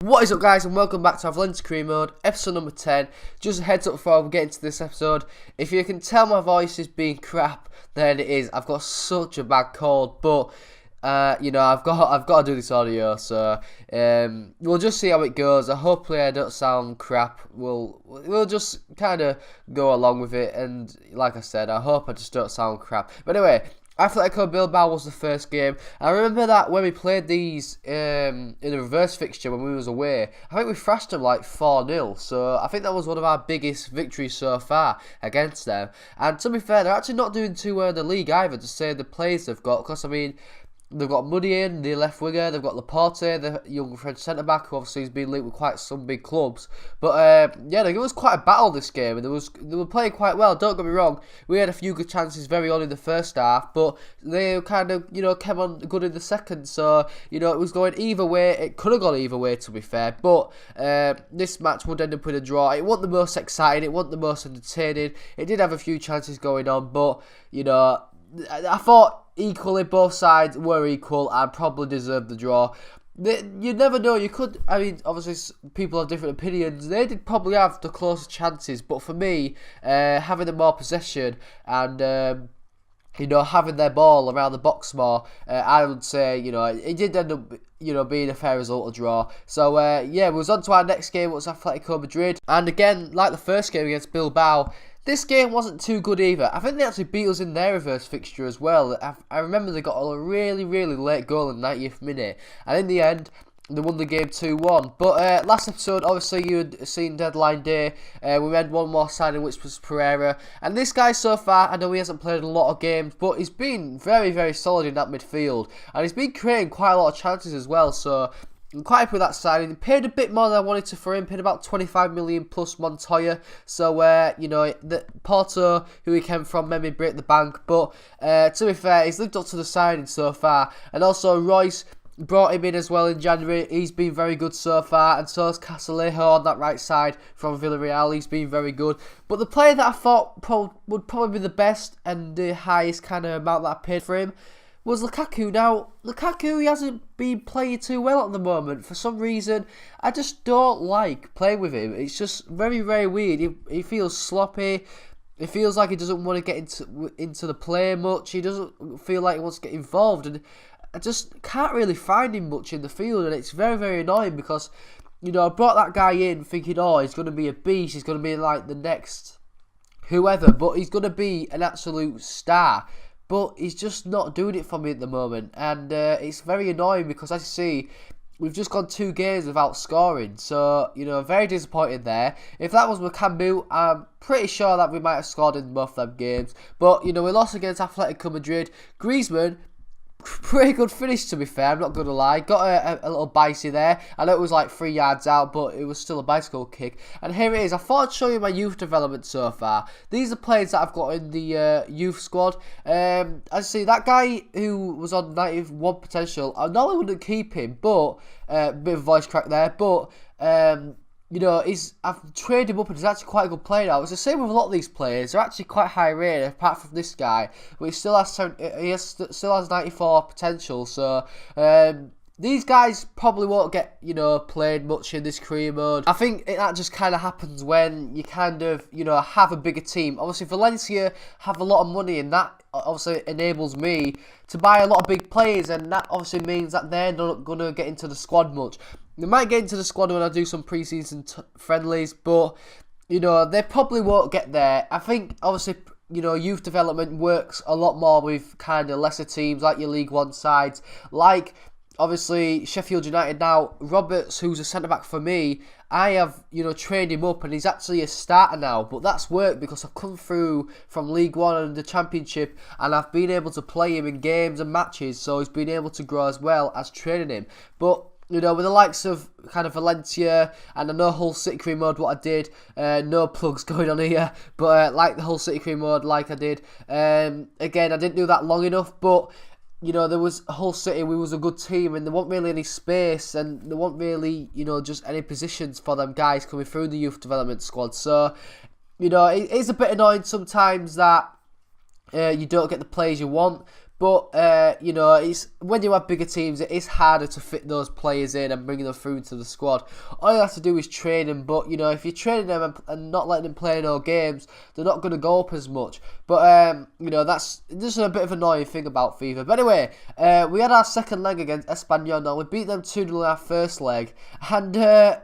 What is up, guys, and welcome back to our Valencia career mode, episode number 10. Just a heads up before we get into this episode, if you can tell my voice is being crap, then it is. I've got such a bad cold, but I've got to do this audio, so we'll just see how it goes. Hopefully I don't sound crap. We'll just kind of go along with it, and like I said, I hope I just don't sound crap. But anyway, Atletico Bilbao was the first game. I remember that when we played these in the reverse fixture when we was away, I think we thrashed them like 4-0. So I think that was one of our biggest victories so far against them. And to be fair, they're actually not doing too well in the league either, to say the players they've got. Because, I mean, they've got Muddy in, the left winger. They've got Laporte, the young French centre-back, who obviously has been linked with quite some big clubs. But, it was quite a battle this game, and they were playing quite well, don't get me wrong. We had a few good chances very early in the first half, but they kind of, came on good in the second. So, it was going either way. It could have gone either way, to be fair. But this match would end up with a draw. It wasn't the most exciting. It wasn't the most entertaining. It did have a few chances going on, but, I thought equally both sides were equal and probably deserved the draw. You never know. Obviously people have different opinions. They did probably have the closer chances, but for me, having the more possession and having their ball around the box more, I would say, it did end up, being a fair result, a draw. So, we was on to our next game, which was Atletico Madrid. And again, like the first game against Bilbao, this game wasn't too good either. I think they actually beat us in their reverse fixture as well. I remember they got a really, really late goal in the 90th minute. And in the end, they won the game 2-1. But last episode, obviously, you had seen deadline day. We made one more signing, which was Pereira. And this guy so far, I know he hasn't played a lot of games, but he's been very, very solid in that midfield. And he's been creating quite a lot of chances as well. So I'm quite happy with that signing. He paid a bit more than I wanted to for him. Paid about 25 million plus Montoya. So, the Porto, who he came from, made me break the bank. But to be fair, he's lived up to the signing so far. And also, Royce brought him in as well in January. He's been very good so far. And so has Castillejo on that right side from Villarreal. He's been very good. But the player that I thought would probably be the best and the highest kind of amount that I paid for him was Lukaku. Now, Lukaku, he hasn't been playing too well at the moment. For some reason, I just don't like playing with him. It's just very, very weird. He feels sloppy. It feels like he doesn't want to get into the play much. He doesn't feel like he wants to get involved. And I just can't really find him much in the field. And it's very, very annoying because, I brought that guy in thinking, he's going to be a beast. He's going to be like the next whoever. But he's going to be an absolute star. But he's just not doing it for me at the moment. And it's very annoying because, as you see, we've just gone 2 games without scoring. So, very disappointed there. If that was Makambu, I'm pretty sure that we might have scored in both them games. But, we lost against Atletico Madrid. Griezmann, pretty good finish, to be fair, I'm not going to lie. Got a little bicy there. I know it was like 3 yards out, but it was still a bicycle kick. And here it is. I thought I'd show you my youth development so far. These are players that I've got in the youth squad. As you see, that guy who was on 91 potential, I normally wouldn't keep him, but bit of a voice crack there, but I've traded him up and he's actually quite a good player now. It's the same with a lot of these players. They're actually quite high rated, apart from this guy, but he still has 94 potential. So these guys probably won't get played much in this career mode. I think that just kind of happens when you kind of have a bigger team. Obviously, Valencia have a lot of money, and that obviously enables me to buy a lot of big players, and that obviously means that they're not going to get into the squad much. They might get into the squad when I do some pre-season friendlies, but, they probably won't get there. I think, obviously, youth development works a lot more with kind of lesser teams, like your League One sides, like, obviously, Sheffield United now. Roberts, who's a centre-back for me, I have, trained him up and he's actually a starter now. But that's worked because I've come through from League One and the Championship and I've been able to play him in games and matches. So he's been able to grow as well as training him. But with the likes of kind of Valencia, and I know Hull City career mode what I did, no plugs going on here, but like the Hull City career mode like I did, again I didn't do that long enough, but there was Hull City, we was a good team and there wasn't really any space and there wasn't really, just any positions for them guys coming through the youth development squad. So, it's a bit annoying sometimes that you don't get the players you want. But, you know, it's when you have bigger teams, it is harder to fit those players in and bring them through into the squad. All you have to do is train them, but, you know, if you're training them and not letting them play no games, they're not going to go up as much. But, you know, that's just a bit of an annoying thing about FIFA. But anyway, we had our second leg against Espanyol. Now, we beat them 2-0 in our first leg, and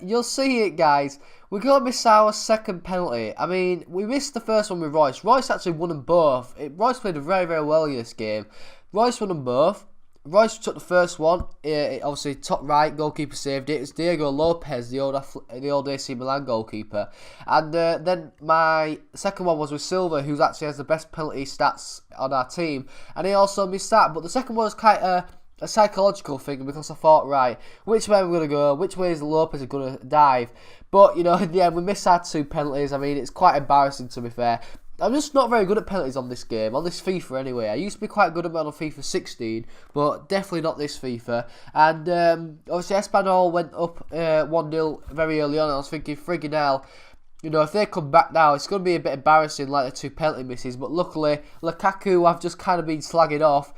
you'll see it, guys. We're going to miss our second penalty. I mean, we missed the first one with Royce. Royce actually won them both. Royce played very, very well in this game. Royce won them both. Royce took the first one. Obviously, top right, goalkeeper saved it. It's Diego Lopez, the old AC Milan goalkeeper. And then my second one was with Silva, who actually has the best penalty stats on our team. And he also missed that. But the second one was quite a psychological thing, because I thought, right, which way am I going to go? Which way is Lopez going to dive? But, you know, in the end, we missed our 2 penalties. I mean, it's quite embarrassing, to be fair. I'm just not very good at penalties on this game, on this FIFA anyway. I used to be quite good at them on FIFA 16, but definitely not this FIFA. And obviously, Espanyol went up 1-0 very early on. I was thinking, friggin' hell, you know, if they come back now, it's going to be a bit embarrassing, like the 2 penalty misses. But luckily, Lukaku, I've just kind of been slagging off.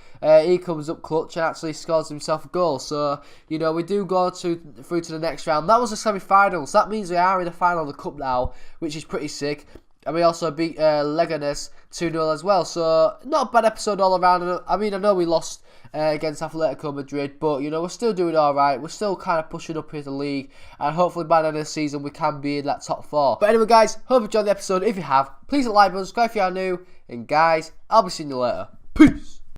He comes up clutch and actually scores himself a goal. So, you know, we do go through to the next round. That was the semi-finals. That means we are in the final of the cup now, which is pretty sick. And we also beat Leganes 2-0 as well. So, not a bad episode all around. I mean, I know we lost against Atletico Madrid, but, you know, we're still doing alright. We're still kind of pushing up here the league. And hopefully by the end of the season, we can be in that top 4. But anyway, guys, hope you enjoyed the episode. If you have, please like, subscribe if you are new. And guys, I'll be seeing you later. Peace!